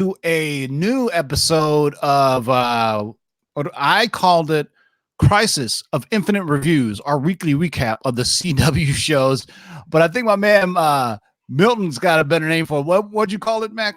to a new episode of what I called it Crisis of Infinite Reviews, our weekly recap of the CW shows. But I think my man Milton's got a better name for it. What'd you call it, Mac?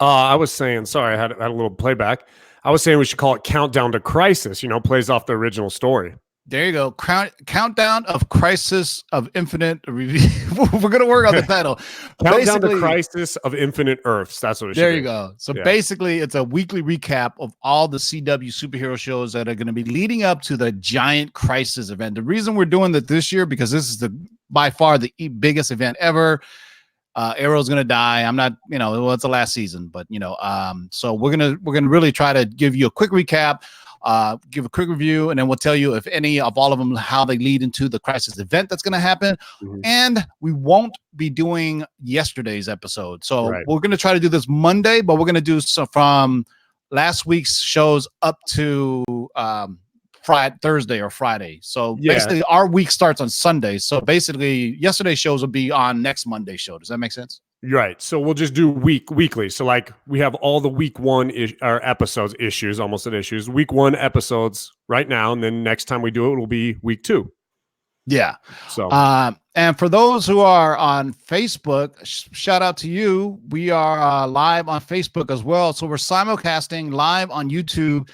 I was saying, sorry, I had a little playback. I was saying we should call it Countdown to Crisis, plays off the original story. There you go. Countdown of Crisis of Infinite Review. We're going to work on the title. Countdown to Crisis of Infinite Earths. That's what it should be. There you go. So basically, it's a weekly recap of all the CW superhero shows that are going to be leading up to the giant Crisis event. The reason we're doing that this year, because this is by far the biggest event ever. Arrow's gonna die. I'm not, it's the last season, but so we're gonna really try to give you a quick recap, give a quick review, and then we'll tell you if any of all of them how they lead into the Crisis event that's gonna happen. Mm-hmm. And we won't be doing yesterday's episode, so we're gonna try to do this Monday, but we're gonna do so from last week's shows up to Thursday or Friday. So basically our week starts on Sunday. So basically yesterday's shows will be on next Monday's show. Does that make sense? Right. So we'll just do weekly. So like we have all the week one episodes, week one episodes right now. And then next time we do it, will be week 2. Yeah. So, and for those who are on Facebook, shout out to you. We are live on Facebook as well. So we're simulcasting live on YouTube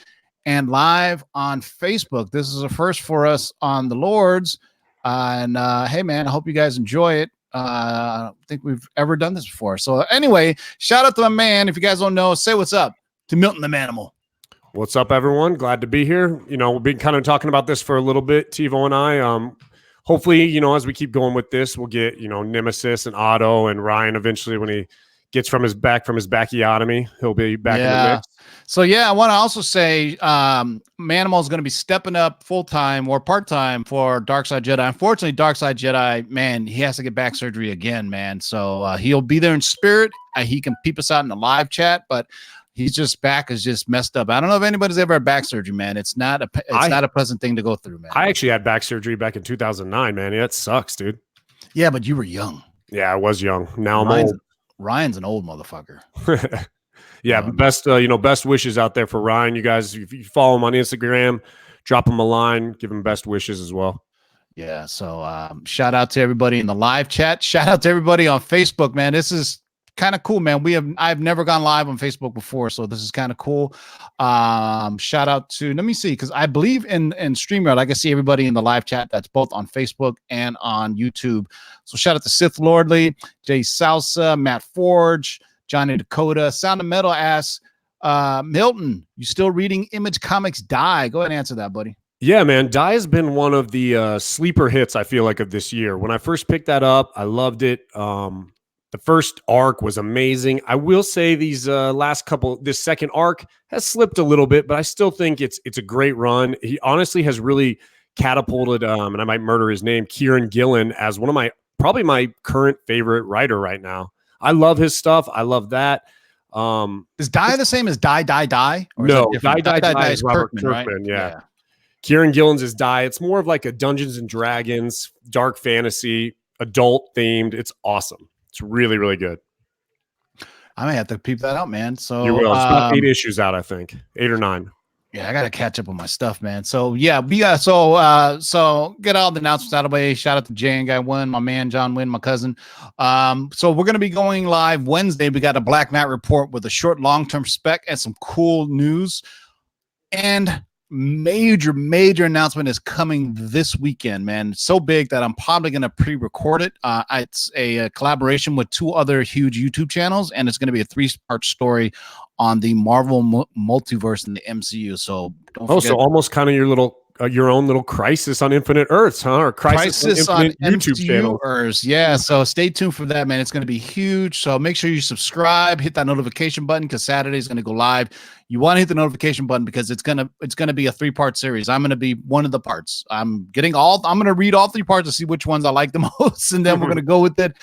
and live on Facebook. This is a first for us on the Lords. And hey, man, I hope you guys enjoy it. I don't think we've ever done this before. So anyway, shout out to my man. If you guys don't know, say what's up to Milton the Manimal. What's up, everyone? Glad to be here. We've been kind of talking about this for a little bit, TiVo and I. Hopefully, as we keep going with this, we'll get, Nemesis and Otto and Ryan eventually when he gets from his bacchiotomy. He'll be back in the mix. So, I want to also say Manimal is going to be stepping up full-time or part-time for Darkside Jedi. Unfortunately, Darkside Jedi, man, he has to get back surgery again, man. So he'll be there in spirit. He can peep us out in the live chat, but his back is just messed up. I don't know if anybody's ever had back surgery, man. It's not a pleasant thing to go through, man. I actually had back surgery back in 2009, man. Yeah, it sucks, dude. Yeah, but you were young. Yeah, I was young. Now I'm old. Ryan's an old motherfucker. Best wishes out there for Ryan. You guys, if you follow him on Instagram, drop him a line, give him best wishes as well. Yeah. So shout out to everybody in the live chat. Shout out to everybody on Facebook, man. This is kind of cool, man. I've never gone live on Facebook before, so this is kind of cool. Shout out to, let me see, because I believe in StreamYard, I can see everybody in the live chat that's both on Facebook and on YouTube. So shout out to Sith Lordly, Jay Salsa, Matt Forge, Johnny Dakota. Sound of Metal asks, Milton, you still reading Image Comics Die? Go ahead and answer that, buddy. Yeah, man. Die has been one of the sleeper hits, I feel like, of this year. When I first picked that up, I loved it. The first arc was amazing. I will say this second arc has slipped a little bit, but I still think it's a great run. He honestly has really catapulted, and I might murder his name, Kieran Gillen, as one of probably my current favorite writer right now. I love his stuff. I love that. Is Die the same as Die? Or no, Die is Robert Kirkman, right? Yeah. Kieran Gillen's is Die. It's more of like a Dungeons and Dragons, dark fantasy, adult themed. It's awesome. It's really, really good. I may have to peep that out, man. So you will. It's about 8 issues out, I think. 8 or 9. Yeah, I gotta catch up on my stuff, man. So so get all the announcements out of the way. Shout out to Jay and Guy Wynn, my man John Wynn, my cousin. So we're gonna be going live Wednesday. We got a Black Knight report with a short, long-term spec and some cool news. And major announcement is coming this weekend, man. It's so big that I'm probably going to pre-record it. It's a collaboration with 2 other huge YouTube channels, and it's going to be a 3-part story on the Marvel multiverse in the MCU. So don't forget. So almost kind of your own little Crisis on Infinite Earths, huh? Or Crisis on YouTube channel. Yeah, so stay tuned for that, man. It's going to be huge. So make sure you subscribe, hit that notification button because Saturday is going to go live. You want to hit the notification button because it's gonna be a 3-part series. I'm gonna be one of the parts. I'm gonna read all 3 parts to see which ones I like the most, and then we're gonna go with it.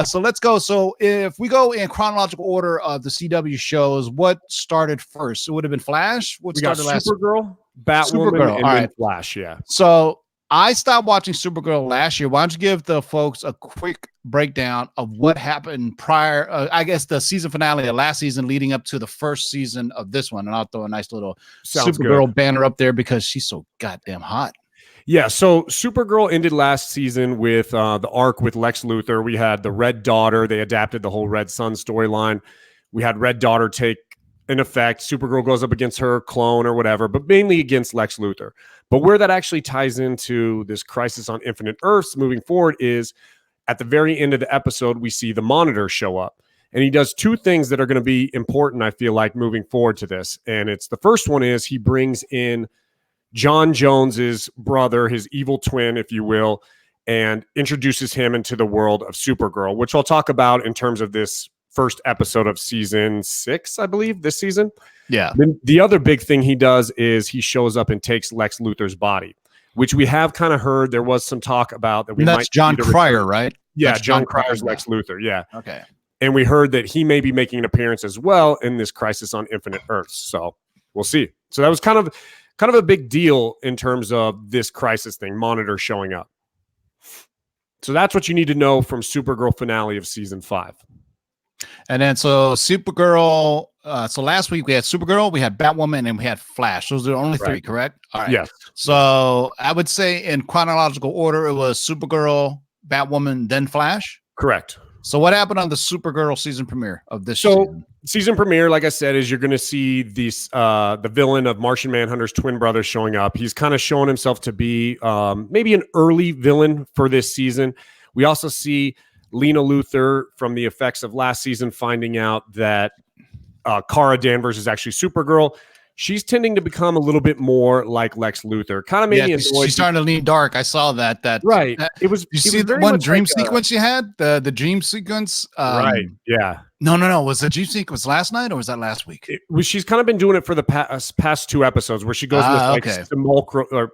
So let's go. So if we go in chronological order of the CW shows, what started first? It would have been Flash. What started last? Supergirl, Batwoman, and then Flash. Yeah. So I stopped watching Supergirl last year. Why don't you give the folks a quick breakdown of what happened prior, I guess the season finale of last season leading up to the first season of this one. And I'll throw a nice little Sounds Supergirl good. banner up there because she's so goddamn hot. Yeah, so Supergirl ended last season with the arc with Lex Luthor. We had the Red Daughter. They adapted the whole Red Sun storyline. We had Red Daughter take an effect. Supergirl goes up against her clone or whatever, but mainly against Lex Luthor. But where that actually ties into this Crisis on Infinite Earths moving forward is at the very end of the episode, we see the Monitor show up. And he does two things that are going to be important, I feel like, moving forward to this. And it's the first one is he brings in John Jones's brother, his evil twin, if you will, and introduces him into the world of Supergirl, which I'll talk about in terms of this first episode of season 6, I believe, this season. Yeah. Then the other big thing he does is he shows up and takes Lex Luthor's body, which we have kind of heard. There was some talk about that. That's John Cryer, right? Yeah, That's John Cryer's Lex Luthor. Yeah. Okay. And we heard that he may be making an appearance as well in this Crisis on Infinite Earths. So we'll see. So that was kind of a big deal in terms of this Crisis thing, Monitor showing up. So that's what you need to know from Supergirl finale of season 5. And then so Supergirl. So last week we had Supergirl, we had Batwoman, and we had Flash. Those are the only 3, correct? All right. Yes. So I would say in chronological order, it was Supergirl, Batwoman, then Flash. Correct. So what happened on the Supergirl season premiere of this season? Season premiere, like I said, is you're going to see these the villain of Martian Manhunter's twin brother showing up. He's kind of showing himself to be maybe an early villain for this season. We also see Lena Luthor from the effects of last season finding out that Kara Danvers is actually Supergirl. She's tending to become a little bit more like Lex Luthor. Kind of made me annoyed. She's starting to lean dark. I saw that. Right. It was. You see the one dream sequence you had? The dream sequence. Right. Yeah. No. Was the dream sequence last night or was that last week? She's kind of been doing it for the past 2 episodes where she goes with like simulacrum, or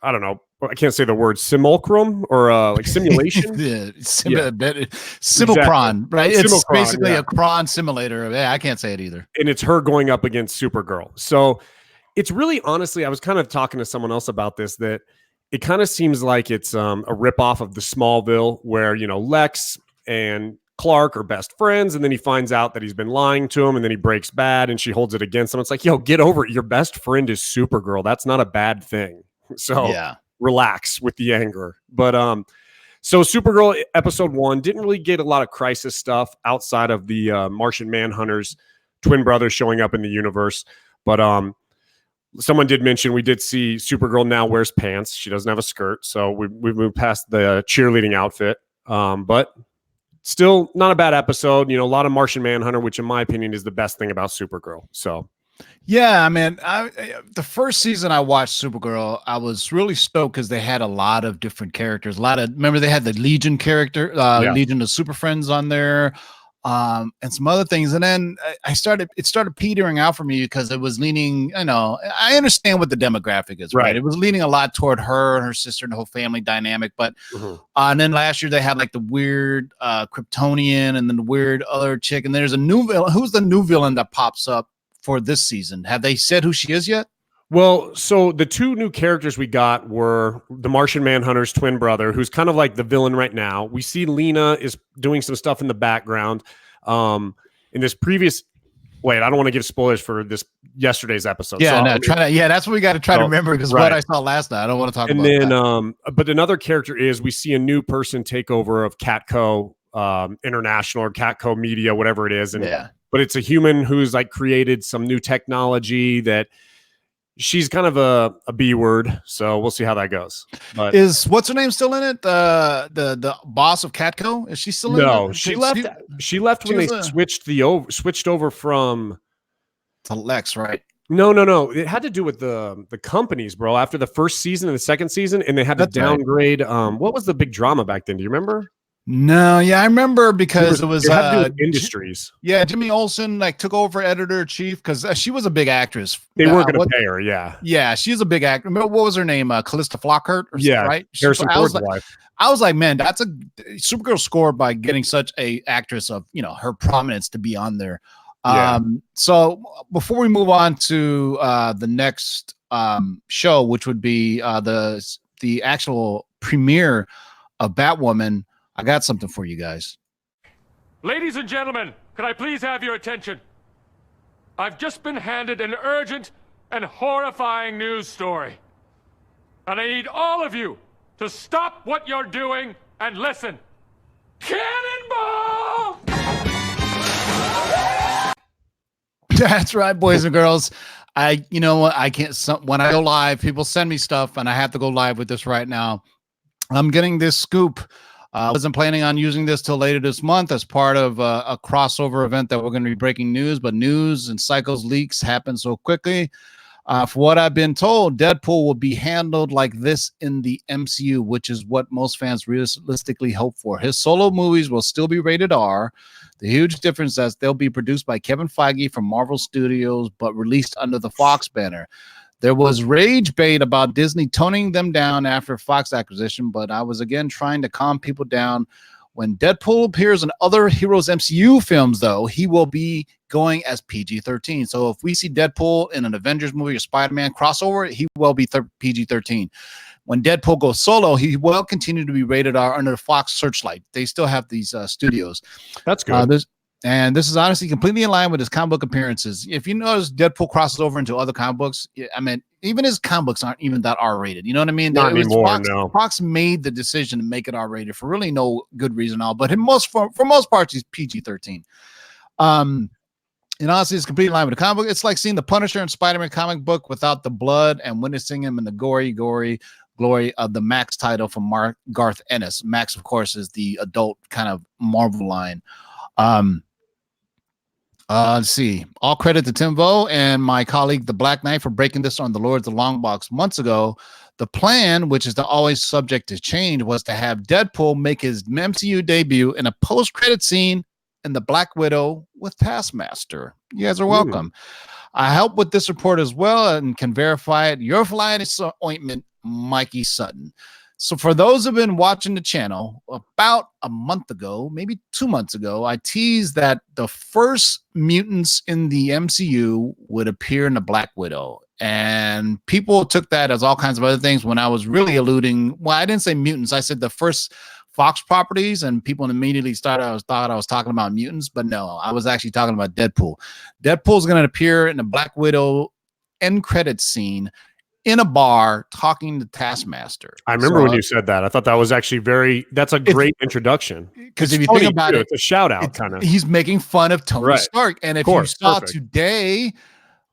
I don't know. I can't say the word simulacrum or like simulation. Simulacron, right? It's basically a cron simulator. Yeah, I can't say it either. And it's her going up against Supergirl. So it's really, honestly, I was kind of talking to someone else about this, that it kind of seems like it's a ripoff of the Smallville where, Lex and Clark are best friends, and then he finds out that he's been lying to him, and then he breaks bad and she holds it against him. It's like, yo, get over it. Your best friend is Supergirl. That's not a bad thing. So yeah. Relax with the anger. But so Supergirl episode 1 didn't really get a lot of Crisis stuff outside of the Martian Manhunter's twin brothers showing up in the universe. But someone did mention we did see Supergirl now wears pants. She doesn't have a skirt, so we've moved past the cheerleading outfit. But still not a bad episode. A lot of Martian Manhunter, which in my opinion is the best thing about Supergirl. So yeah, I mean, the first season I watched Supergirl, I was really stoked because they had a lot of different characters. Remember they had the Legion character, Legion of Super Friends on there, and some other things. And then it started petering out for me because it was leaning, I understand what the demographic is, right? It was leaning a lot toward her and her sister and the whole family dynamic. But and then last year they had like the weird Kryptonian and then the weird other chick. And there's a new villain. Who's the new villain that pops up for this season? Have they said who she is yet? Well, so the 2 new characters we got were the Martian Manhunter's twin brother, who's kind of like the villain right now. We see Lena is doing some stuff in the background. In this previous, I don't want to give spoilers for this yesterday's episode. Yeah, that's what we got to try to remember because what I saw last night, I don't want to talk about that. And then, but another character is we see a new person take over of Catco International or Catco Media, whatever it is, and but it's a human who's like created some new technology that she's kind of a B word. So we'll see how that goes. But is what's her name still in it? The boss of Catco? Is she still in it? No, she left. She left when they switched over from to Lex, right? No. It had to do with the companies, bro. After the first season and the second season, and they had to downgrade. Right. What was the big drama back then? Do you remember? No, yeah, I remember because it was Industries. Yeah, Jimmy Olsen took over editor-in-chief because she was a big actress. They weren't going to pay her, yeah. Yeah, she's a big actor. What was her name? Callista Flockhart, right? Harrison Ford's wife. I was like, man, that's a Supergirl scored by getting such a actress of her prominence to be on there. So before we move on to the next show, which would be the the actual premiere of Batwoman, I got something for you guys. Ladies and gentlemen, can I please have your attention? I've just been handed an urgent and horrifying news story. And I need all of you to stop what you're doing and listen. Cannonball! That's right, boys and girls. You know what? I can't, when I go live, people send me stuff and I have to go live with this right now. I'm getting this scoop. I wasn't planning on using this till later this month as part of a crossover event that we're going to be breaking news, but news and cycles leaks happen so quickly. For what I've been told, Deadpool will be handled like this in the MCU, which is what most fans realistically hope for. His solo movies will still be rated R. The huge difference is they'll be produced by Kevin Feige from Marvel Studios, but released under the Fox banner. There was rage bait about Disney toning them down after Fox acquisition, but I was again trying to calm people down. When Deadpool appears in other Heroes MCU films, though, he will be going as PG-13. So if we see Deadpool in an Avengers movie or Spider-Man crossover, he will be PG-13. When Deadpool goes solo, he will continue to be rated R under the Fox Searchlight. They still have these studios. That's good. And this is honestly completely in line with his comic book appearances. If you notice, Deadpool crosses over into other comic books. I mean, even his comic books aren't even that R-rated. You know what I mean? Not anymore, no. Fox made the decision to make it R-rated for really no good reason at all. But for most parts, he's PG-13. And honestly, it's completely in line with the comic book. It's like seeing the Punisher and Spider-Man comic book without the blood and witnessing him in the gory glory of the Max title from Garth Ennis. Max, of course, is the adult kind of Marvel line. Let's see. All credit to Tim Vo and my colleague, the Black Knight, for breaking this on the Lords of the Long Box months ago. The plan, which is always subject to change, was to have Deadpool make his MCU debut in a post-credit scene in the Black Widow with Taskmaster. You guys are welcome. I help with this report as well and can verify it. Your flying ointment, Mikey Sutton. So for those who've been watching the channel, about a month ago, maybe 2 months ago, I teased that the first mutants in the MCU would appear in the Black Widow. And people took that as all kinds of other things when I was really alluding. Well, I didn't say mutants. I said the first Fox properties, and people immediately thought I was talking about mutants. But no, I was actually talking about Deadpool. Deadpool's going to appear in the Black Widow end credit scene in a bar talking to Taskmaster. I remember when you said that. I thought that was actually that's a great introduction. Because if you think about it, it's a shout out kind of. He's making fun of Tony Stark. And if you saw perfect. Today,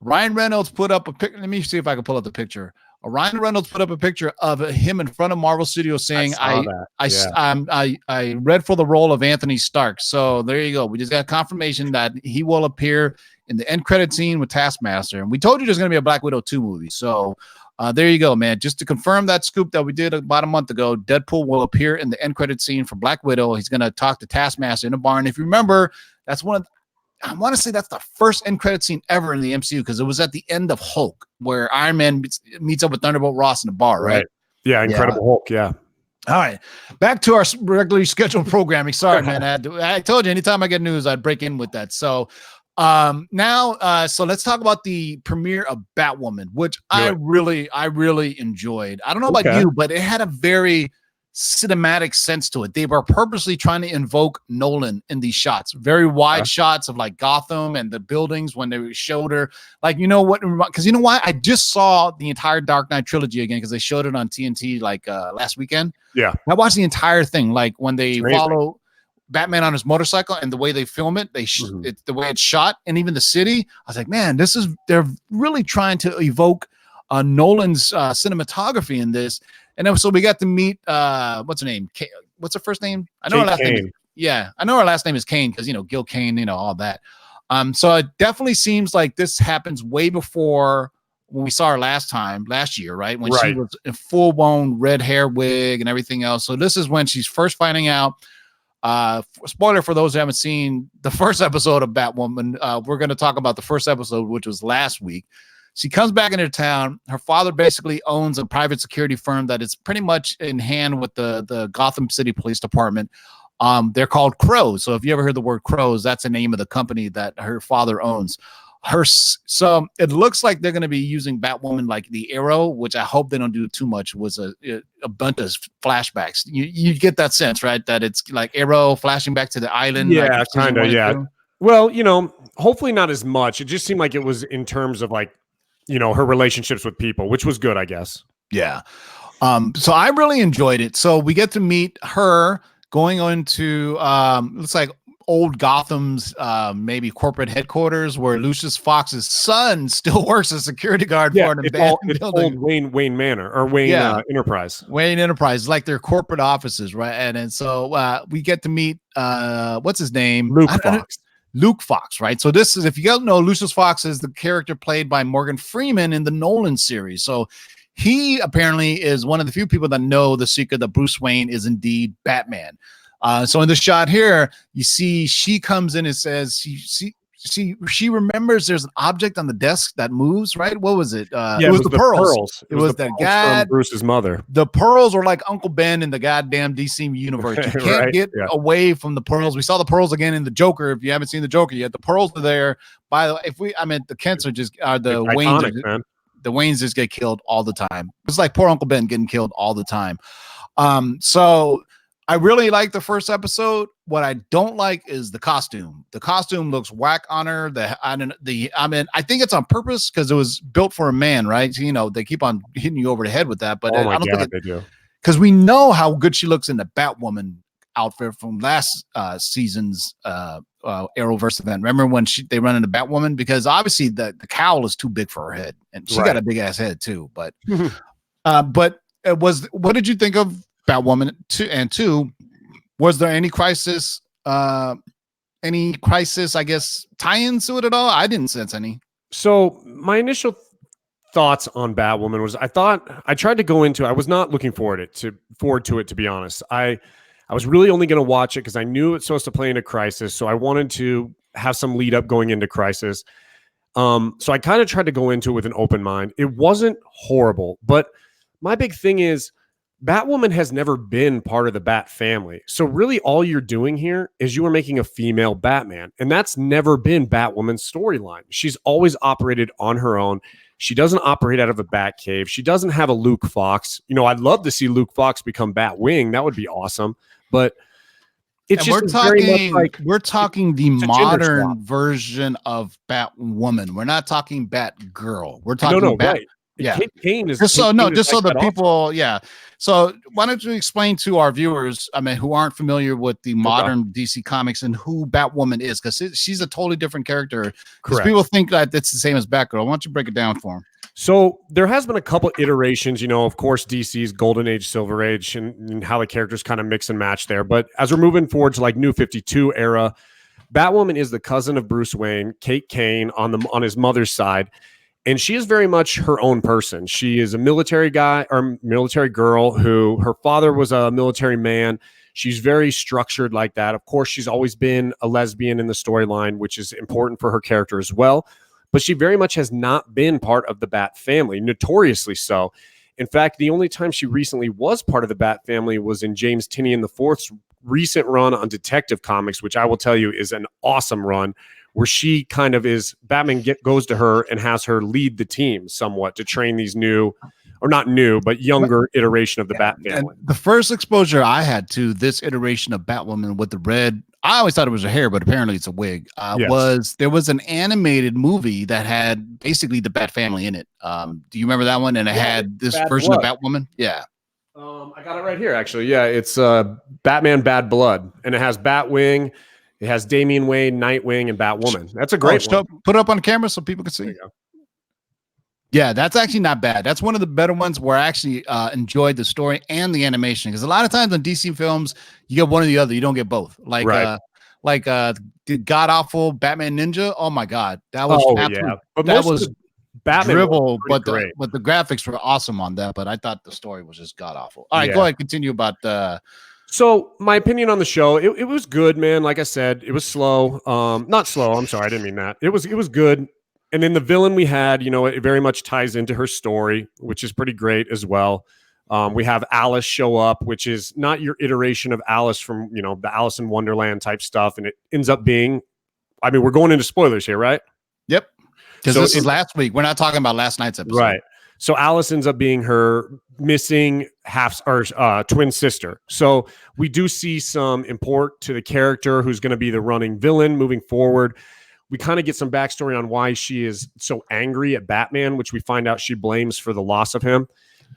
Ryan Reynolds put up a picture. Let me see if I can pull up the picture. Ryan Reynolds put up a picture of him in front of Marvel Studios saying, I read for the role of Anthony Stark. So there you go. We just got confirmation that he will appear in the end credit scene with Taskmaster. And we told you there's going to be a Black Widow 2 movie. So there you go, man. Just to confirm that scoop that we did about a month ago, Deadpool will appear in the end credit scene for Black Widow. He's going to talk to Taskmaster in a bar. And if you remember, that's I want to say that's the first end credit scene ever in the MCU, because it was at the end of Hulk where Iron Man meets up with Thunderbolt Ross in the bar, right? Yeah, Incredible Hulk, yeah. All right, back to our regularly scheduled programming. Sorry, man. I told you anytime I get news, I'd break in with that. So now, so let's talk about the premiere of Batwoman, which I really enjoyed. I don't know about you, but it had a very cinematic sense to it. They were purposely trying to invoke Nolan in these shots, very wide shots of like Gotham and the buildings when they showed her. Like, you know what? Because you know why? I just saw the entire Dark Knight trilogy again because they showed it on TNT like last weekend. Yeah, I watched the entire thing. Like when they follow Batman on his motorcycle and the way they film it, it's the way it's shot, and even the city. I was like, man, they're really trying to evoke Nolan's cinematography in this. And then, so we got to meet, what's her name? What's her first name? I know her last name. I know her last name is Kane because, Gil Kane, all that. So it definitely seems like this happens way before when we saw her last year, right? When she was in full-blown red hair wig and everything else. So this is when she's first finding out. Spoiler for those who haven't seen the first episode of Batwoman. We're going to talk about the first episode, which was last week. She comes back into town. Her father basically owns a private security firm that is pretty much in hand with the Gotham City Police Department. They're called Crows. So if you ever heard the word Crows, that's the name of the company that her father owns. So it looks like they're going to be using Batwoman like the Arrow, which I hope they don't do too much. Was a bunch of flashbacks. You get that sense, right? That it's like Arrow flashing back to the island. Yeah, like kind of. Yeah. Well, hopefully not as much. It just seemed like it was in terms of like, her relationships with people, which was good, I guess. Yeah. So I really enjoyed it. So we get to meet her going into looks like old Gotham's maybe corporate headquarters where Lucius Fox's son still works as security guard for an abandoned building. Old Wayne Manor or Wayne Enterprise. Wayne Enterprise, like their corporate offices, right? And so we get to meet what's his name? Luke Fox, right? So this is, if you don't know, Lucius Fox is the character played by Morgan Freeman in the Nolan series. So he apparently is one of the few people that know the secret that Bruce Wayne is indeed Batman. So in the shot here, you see she comes in and says she remembers there's an object on the desk that moves, right? What was it? It was the pearls. It was that guy, Bruce's mother. The pearls are like Uncle Ben in the goddamn DC universe. You can't get away from the pearls. We saw the pearls again in the Joker. If you haven't seen the Joker yet, the pearls are there. By the way, the Kents are just the Waynes. Man. The Waynes just get killed all the time. It's like poor Uncle Ben getting killed all the time. So I really like the first episode. What I don't like is the costume. The costume looks whack on her. I think it's on purpose because it was built for a man, right? So, they keep on hitting you over the head with that. But I don't think they do, because we know how good she looks in the Batwoman outfit from last season's Arrowverse event. Remember when they run into Batwoman? Because obviously the cowl is too big for her head, and she got a big ass head too. But but it was. What did you think of Batwoman 2 and 2? Was there any crisis? I guess tie-ins to it at all? I didn't sense any. So my initial thoughts on Batwoman was I tried to go into. I was not looking forward to it. To be honest, I was really only going to watch it because I knew it's supposed to play into Crisis, so I wanted to have some lead up going into Crisis. So I kind of tried to go into it with an open mind. It wasn't horrible, but my big thing is Batwoman has never been part of the Bat family. So really all you're doing here is you are making a female Batman, and that's never been Batwoman's storyline. She's always operated on her own. She doesn't operate out of a Bat cave. She doesn't have a Luke Fox. I'd love to see Luke Fox become Batwing. That would be awesome. But it's just we're talking the modern version of Batwoman. We're not talking Batgirl. We're talking Right. Yeah. Kate Kane is just so the people. Also. Yeah. So why don't you explain to our viewers, who aren't familiar with the modern DC comics and who Batwoman is, because she's a totally different character. Because people think that it's the same as Batgirl. Why don't you break it down for them? So there has been a couple iterations, of course, DC's Golden Age, Silver Age, and how the characters kind of mix and match there. But as we're moving forward to like New 52 era, Batwoman is the cousin of Bruce Wayne, Kate Kane on his mother's side. And she is very much her own person. She is a military guy or military girl who her father was a military man. She's very structured like that. Of course, she's always been a lesbian in the storyline, which is important for her character as well. But she very much has not been part of the Bat family, notoriously so. In fact, the only time she recently was part of the Bat family was in James Tynion IV's recent run on Detective Comics, which I will tell you is an awesome run, where she kind of is, Batman goes to her and has her lead the team somewhat to train these new, or not new, but younger iteration of the Bat family. And the first exposure I had to this iteration of Batwoman with the red, I always thought it was her hair, but apparently it's a wig, there was an animated movie that had basically the Bat family in it. Do you remember that one? And it had this version of Batwoman? Yeah. I got it right here, actually. Yeah, it's Batman Bad Blood, and it has Batwing. It has Damian Wayne, Nightwing, and Batwoman. That's a great one. Put it up on camera so people can see. Yeah, that's actually not bad. That's one of the better ones where I actually enjoyed the story and the animation. Because a lot of times in DC films, you get one or the other. You don't get both. Like the god awful Batman Ninja. Oh my god, that was But that was Batman dribble, but the graphics were awesome on that. But I thought the story was just god awful. All right, go ahead, continue about the. So my opinion on the show, it was good, man. Like I said, it was slow. Not slow. I'm sorry. I didn't mean that. It was good. And then the villain we had, it very much ties into her story, which is pretty great as well. We have Alice show up, which is not your iteration of Alice from, the Alice in Wonderland type stuff. And it ends up being, we're going into spoilers here, right? Yep. Because So this is last week. We're not talking about last night's episode. right. So Alice ends up being her missing twin sister. So we do see some import to the character who's going to be the running villain moving forward. We kind of get some backstory on why she is so angry at Batman, which we find out she blames for the loss of him.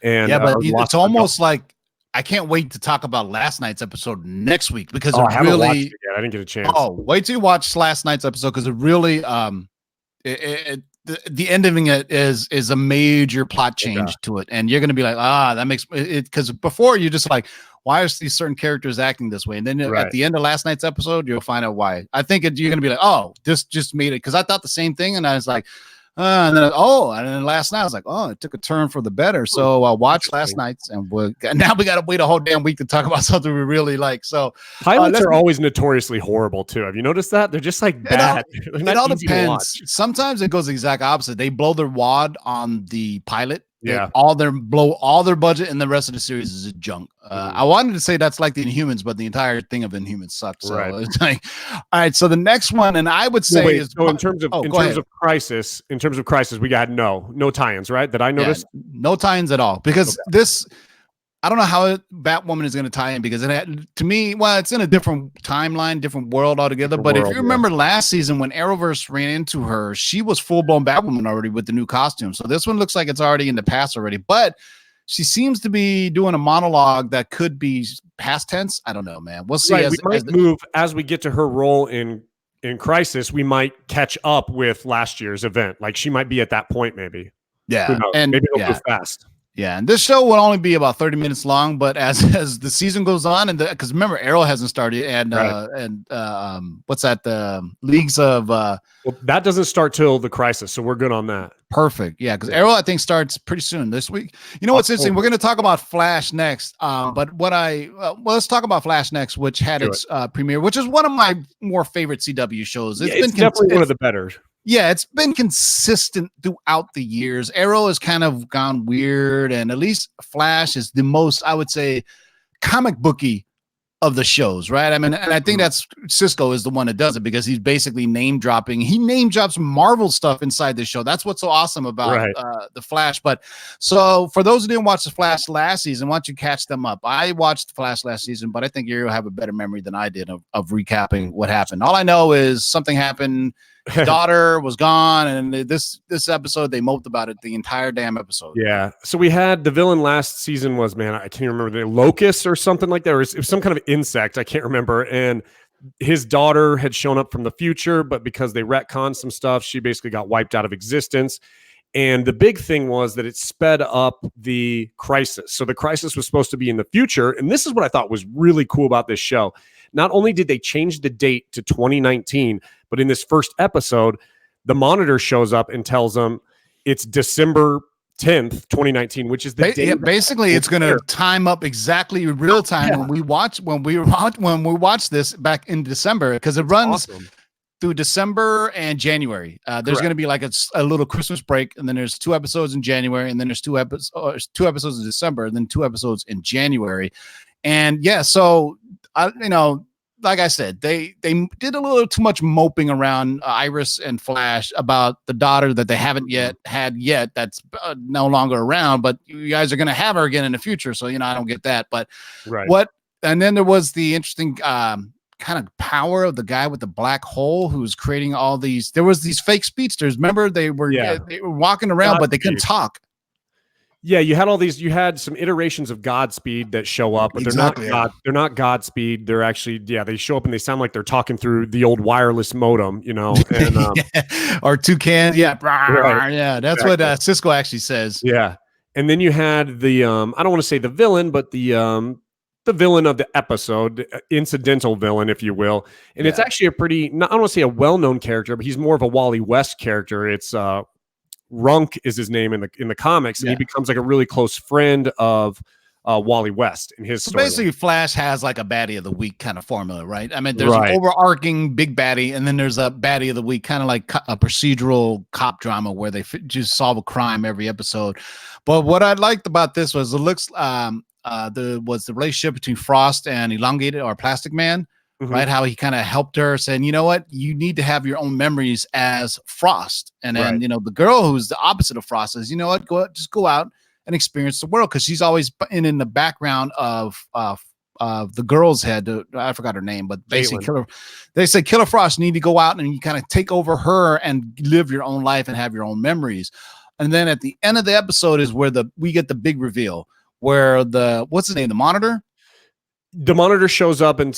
And yeah, but or loss it's of her almost like I can't wait to talk about last night's episode next week because I it haven't watched really. it yet. I didn't get a chance. Oh, wait till you watch last night's episode because it really the ending is a major plot change to it, and you're gonna be like, that makes it because before you're just like, why are these certain characters acting this way? And then at the end of last night's episode, you'll find out why. I think you're gonna be like, oh, this just made it because I thought the same thing, and I was like, and then last night I was like, oh, it took a turn for the better. So I watched last night's, and now we got to wait a whole damn week to talk about something we really like. So pilots are always notoriously horrible too. Have you noticed that? They're just like bad. It all depends. Sometimes it goes the exact opposite. They blow their wad on the pilot. Yeah, blow all their budget, and the rest of the series is junk. I wanted to say that's like the Inhumans, but the entire thing of Inhumans sucks. So it's like, all right. So the next one, and I would say in terms of Crisis, we got no tie-ins, right? That I noticed. Yeah, no tie-ins at all because this. I don't know how Batwoman is going to tie in because to me, it's in a different timeline, different world altogether. But if you remember last season when Arrowverse ran into her, she was full-blown Batwoman already with the new costume. So this one looks like it's already in the past already. But she seems to be doing a monologue that could be past tense. I don't know, man. We'll see. Right, we might move as we get to her role in Crisis. We might catch up with last year's event. Like she might be at that point, maybe. Yeah, and maybe it'll go fast. Yeah, and this show will only be about 30 minutes long, but as the season goes on, and because remember Arrow hasn't started, and what's that? The Leagues of well, that doesn't start till the Crisis, so we're good on that. Perfect, yeah, because Arrow I think starts pretty soon this week. You know what's interesting? We're going to talk about Flash next, but let's talk about Flash next, which had its premiere, which is one of my more favorite CW shows. It's definitely one of the better. Yeah, it's been consistent throughout the years. Arrow has kind of gone weird, and at least Flash is the most, I would say, comic booky of the shows, right? I mean, and I think that's Cisco is the one that does it because he's basically name dropping. He name drops Marvel stuff inside the show. That's what's so awesome about the Flash. But so for those who didn't watch the Flash last season, why don't you catch them up? I watched the Flash last season, but I think you'll have a better memory than I did of recapping what happened. All I know is something happened. His daughter was gone, and this episode they moped about it the entire damn episode. Yeah. So we had the villain last season was I can't remember the locust or something like that, or it was some kind of insect. I can't remember. And his daughter had shown up from the future, but because they retconned some stuff, she basically got wiped out of existence. And the big thing was that it sped up the Crisis. So the Crisis was supposed to be in the future, and this is what I thought was really cool about this show. Not only did they change the date to 2019, but in this first episode, the Monitor shows up and tells them it's December 10th, 2019, which is the date. Basically, it's going to time up exactly real time when we watch this back in December because it runs through December and January. There's going to be like a little Christmas break, and then there's 2 episodes in January, and then there's 2 episodes in December, and then 2 episodes in January. And so like I said, they did a little too much moping around Iris and Flash about the daughter that they haven't had yet. That's no longer around, but you guys are going to have her again in the future. So, I don't get that. But and then there was the interesting kind of power of the guy with the black hole who's creating all these. There was these fake speedsters. Remember, they were walking around, but they couldn't talk. Yeah, you had all these. You had some iterations of Godspeed that show up, but they're not Godspeed. They're actually, they show up and they sound like they're talking through the old wireless modem, and, or Toucan. Yeah, that's what Cisco actually says. Yeah, and then you had the I don't want to say the villain, but the villain of the episode, incidental villain, if you will, and it's actually a pretty. I don't want to say a well-known character, but he's more of a Wally West character. It's Runk is his name in the comics, and he becomes like a really close friend of Wally West in his story. Basically, Flash has like a baddie of the week kind of formula, right? I mean, there's an overarching big baddie, and then there's a baddie of the week, kind of like a procedural cop drama where they just solve a crime every episode. But what I liked about this was it looks was the relationship between Frost and Elongated or Plastic Man. right? How he kind of helped her, saying, you know what, you need to have your own memories as Frost. And then, Right. the girl who's the opposite of Frost says, you know what, just go out and experience the world. Cause she's always in the background of the girl's head. I forgot her name, but basically they say Killer Frost, you need to go out and you kind of take over her and live your own life and have your own memories. And then at the end of the episode is where we get the big reveal where what's his name? The Monitor? The Monitor shows up and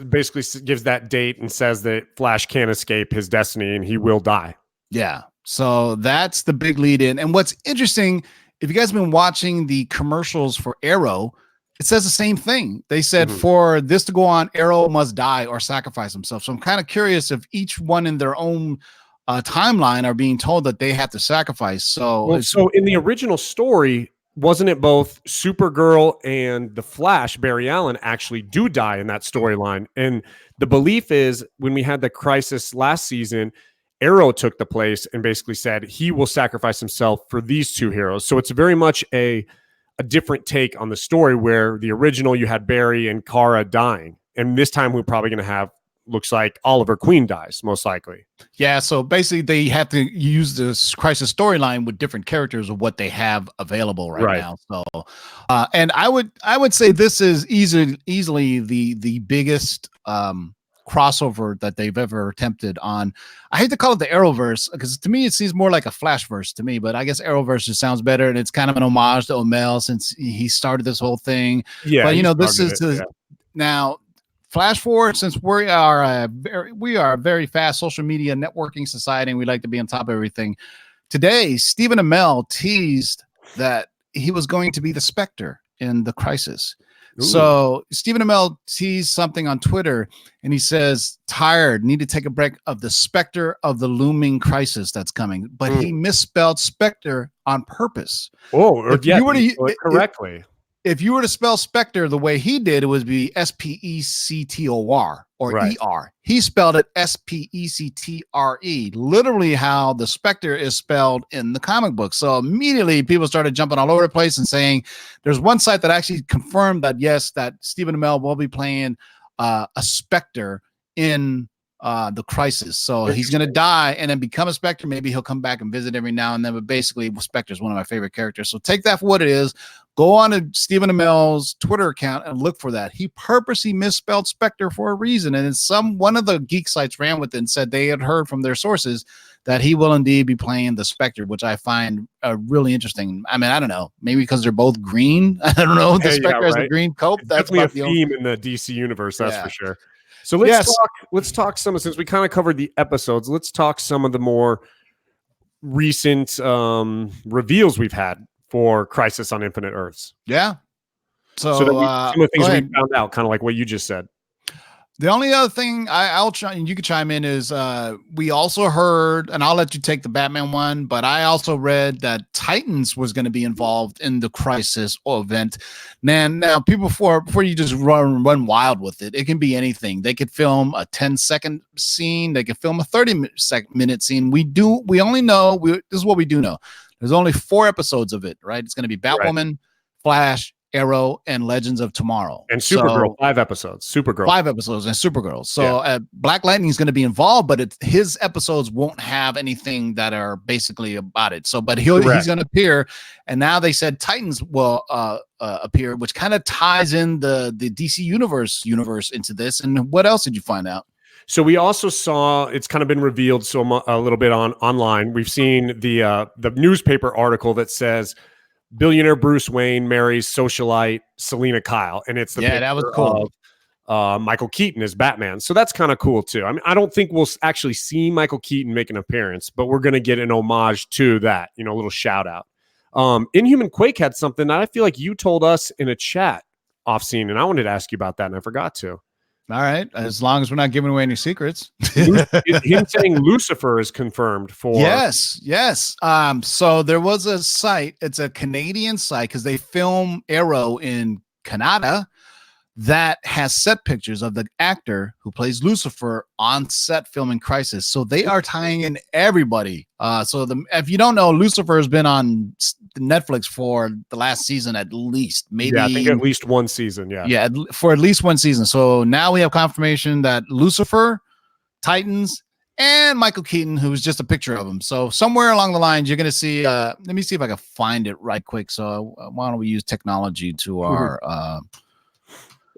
basically gives that date and says that Flash can't escape his destiny and he will die. Yeah. So that's the big lead in. And what's interesting, if you guys have been watching the commercials for Arrow, it says the same thing. They said for this to go on, Arrow must die or sacrifice himself. So I'm kind of curious if each one in their own timeline are being told that they have to sacrifice. So in the original story, wasn't it both Supergirl and the Flash, Barry Allen, actually do die in that storyline? And the belief is when we had the crisis last season, Arrow took the place and basically said he will sacrifice himself for these two heroes. So it's very much a different take on the story where the original you had Barry and Kara dying. And this time we're probably going to have, looks like Oliver Queen dies, most likely. Yeah, so basically they have to use this crisis storyline with different characters of what they have available right now. So, and I would say this is easily the biggest crossover that they've ever attempted on. I hate to call it the Arrowverse because to me it seems more like a Flashverse to me, but I guess Arrowverse just sounds better, and it's kind of an homage to O'Mel since he started this whole thing. Yeah, but this is now. Flash forward, since we are a very fast social media networking society and we like to be on top of everything. Today, Stephen Amell teased that he was going to be the Spectre in the Crisis. Ooh. So Stephen Amell teased something on Twitter and he says, tired, need to take a break of the Spectre of the looming crisis that's coming. But he misspelled Spectre on purpose. Oh, you were to correctly. If you were to spell Spectre the way he did, it would be S-P-E-C-T-O-R or E-R. He spelled it S-P-E-C-T-R-E, literally how the Spectre is spelled in the comic book. So immediately people started jumping all over the place and saying there's one site that actually confirmed that, yes, that Stephen Amell will be playing a Spectre in the Crisis. So he's going to die and then become a Spectre. Maybe he'll come back and visit every now and then, but basically Spectre is one of my favorite characters. So take that for what it is. Go on to Stephen Amell's Twitter account and look for that. He purposely misspelled Spectre for a reason. And one of the geek sites ran with it and said they had heard from their sources that he will indeed be playing the Spectre, which I find really interesting. I mean, I don't know, maybe because they're both green. I don't know. The Spectre has a green coat. That's definitely a theme in the DC universe. That's for sure. So let's talk some, since we kind of covered the episodes, let's talk some of the more recent reveals we've had for Crisis on Infinite Earths. Yeah. So some of the things we found out, kind of like what you just said. The only other thing I'll try, and you can chime in, is we also heard, and I'll let you take the Batman one, but I also read that Titans was going to be involved in the Crisis event. Now people, before you just run wild with it, it can be anything. They could film a 10-second scene. They could film a 30-minute scene. We only know, this is what we do know. There's only 4 episodes of it, right? It's going to be Batwoman, Flash, Arrow, and Legends of Tomorrow. And Supergirl, 5 episodes. Supergirl. 5 episodes and Supergirl. So Black Lightning is going to be involved, but his episodes won't have anything that are basically about it. So, but he's going to appear. And now they said Titans will appear, which kind of ties in the DC universe into this. And what else did you find out? So we also saw, it's kind of been revealed a little bit online. We've seen the newspaper article that says billionaire Bruce Wayne marries socialite Selena Kyle, and it's the that was cool of Michael Keaton as Batman. So that's kind of cool too. I mean, I don't think we'll actually see Michael Keaton make an appearance, but we're going to get an homage to that. A little shout out. Inhuman Quake had something that I feel like you told us in a chat off scene, and I wanted to ask you about that, and I forgot to. All right, as long as we're not giving away any secrets. Him saying Lucifer is confirmed for. Yes. So there was a site. It's a Canadian site because they film Arrow in Canada that has set pictures of the actor who plays Lucifer on set filming Crisis. So they are tying in everybody. If you don't know, Lucifer has been on Netflix for the last season at least. Maybe I think at least one season. Yeah, for at least one season. So now we have confirmation that Lucifer, Titans, and Michael Keaton, who's just a picture of him. So somewhere along the lines, you're going to see. Let me see if I can find it right quick. So why don't we use technology to our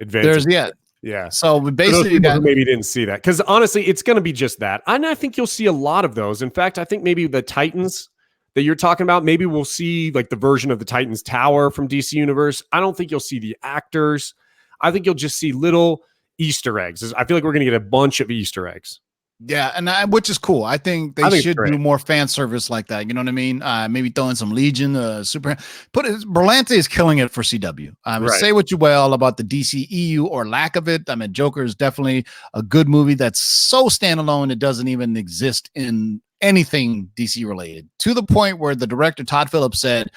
advantage? Yeah. So we basically maybe didn't see that, because honestly, it's going to be just that. And I think you'll see a lot of those. In fact, I think maybe the Titans that you're talking about, maybe we'll see like the version of the Titans Tower from DC Universe. I don't think you'll see the actors. I think you'll just see little Easter eggs. I feel like we're going to get a bunch of Easter eggs. Yeah, and which is cool. I think they should do more fan service like that. You know what I mean? Maybe throw in some Legion, Super. Berlanti is killing it for CW. Say what you will about the DCEU or lack of it. I mean, Joker is definitely a good movie that's so standalone it doesn't even exist in anything DC related. To the point where the director Todd Phillips said,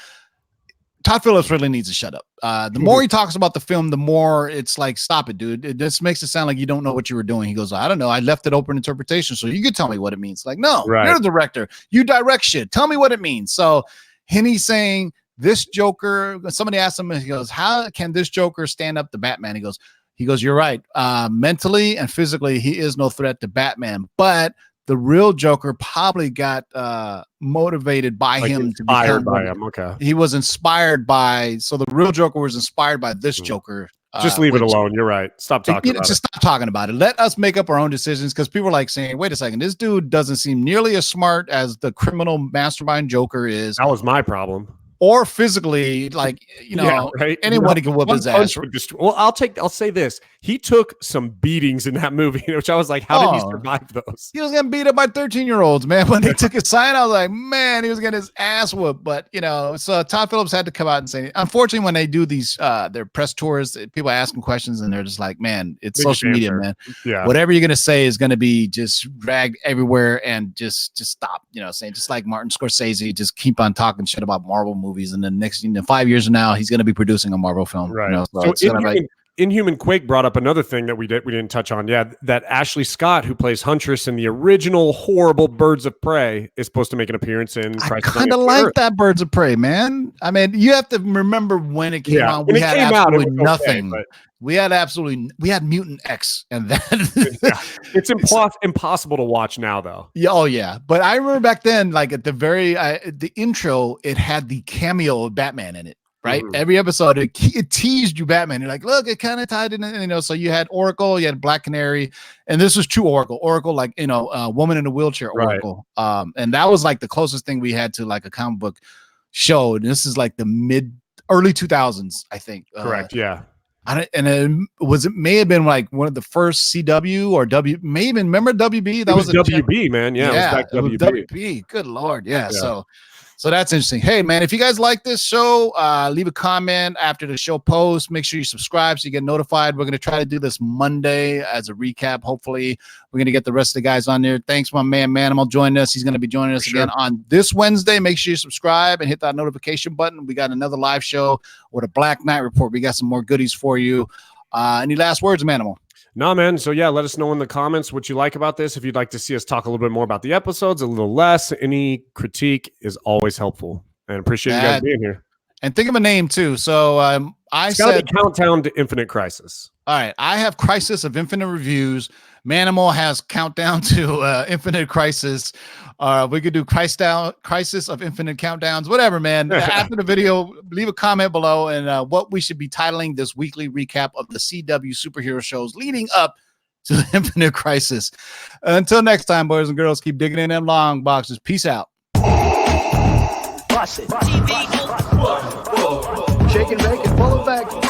Todd Phillips really needs to shut up. The more he talks about the film, the more it's like, stop it, dude. It just makes it sound like you don't know what you were doing. He goes, I don't know. I left it open interpretation, so you could tell me what it means. Like, no, you're the director. You direct shit. Tell me what it means. So Henny's saying this Joker, somebody asked him, he goes, how can this Joker stand up to Batman? He goes, you're right. Mentally and physically, he is no threat to Batman, but the real Joker probably got motivated by him to become by him. Okay. He was inspired by, so the real Joker was inspired by this Joker. Just leave it alone. You're right. Stop talking about it. Just stop talking about it. Let us make up our own decisions, because people are like saying, wait a second, this dude doesn't seem nearly as smart as the criminal mastermind Joker is. That was my problem. Or physically, like, anybody can whoop his ass. Well, I'll say this. He took some beatings in that movie, which I was like, how did he survive those? He was getting beat up by 13-year-olds, man. When they took his sign, I was like, man, he was getting his ass whooped. But, so Todd Phillips had to come out and say, unfortunately, when they do these, their press tours, people ask them questions and they're just like, man, it's social media, man. Yeah. Whatever you're going to say is going to be just dragged everywhere, and just stop, saying, just like Martin Scorsese, just keep on talking shit about Marvel movies. And then next 5 years from now, he's going to be producing a Marvel film. Right. Inhuman Quake brought up another thing that we didn't touch on. Yeah, that Ashley Scott, who plays Huntress in the original horrible Birds of Prey, is supposed to make an appearance in Crisis. I kind of like that Birds of Prey, man. I mean, you have to remember when it came out. We had absolutely nothing. We had Mutant X, and then it's impossible to watch now, though. Yeah, oh yeah. But I remember back then, like at the very the intro, it had the cameo of Batman in it. Right, every episode it teased you Batman. You're like, look, it kind of tied in, So you had Oracle, you had Black Canary, and this was true Oracle, like woman in a wheelchair Oracle. Right. And that was like the closest thing we had to like a comic book show. And this is like the early 2000s, I think. Correct. Yeah. It may have been like one of the first CW or remember WB? That was WB, man. Yeah, it was WB. Good Lord. Yeah. So that's interesting. Hey, man, if you guys like this show, leave a comment after the show post. Make sure you subscribe so you get notified. We're going to try to do this Monday as a recap. Hopefully, we're going to get the rest of the guys on there. Thanks, my man, Manimal, joining us. He's going to be joining us again on this Wednesday. Make sure you subscribe and hit that notification button. We got another live show with a Black Knight report. We got some more goodies for you. Any last words, Manimal? No, man. So, yeah, let us know in the comments what you like about this. If you'd like to see us talk a little bit more about the episodes, a little less, any critique is always helpful. And appreciate you guys being here. And think of a name, too. So, I said Countdown to Infinite Crisis. All right. I have Crisis of Infinite Reviews. Manimal has Countdown to Infinite Crisis. We could do Crisis of Infinite Countdowns, whatever, man. After the video, leave a comment below and what we should be titling this weekly recap of the CW superhero shows leading up to the Infinite Crisis. Until next time, boys and girls, keep digging in them long boxes. Peace out. Shake and bake and pull it back.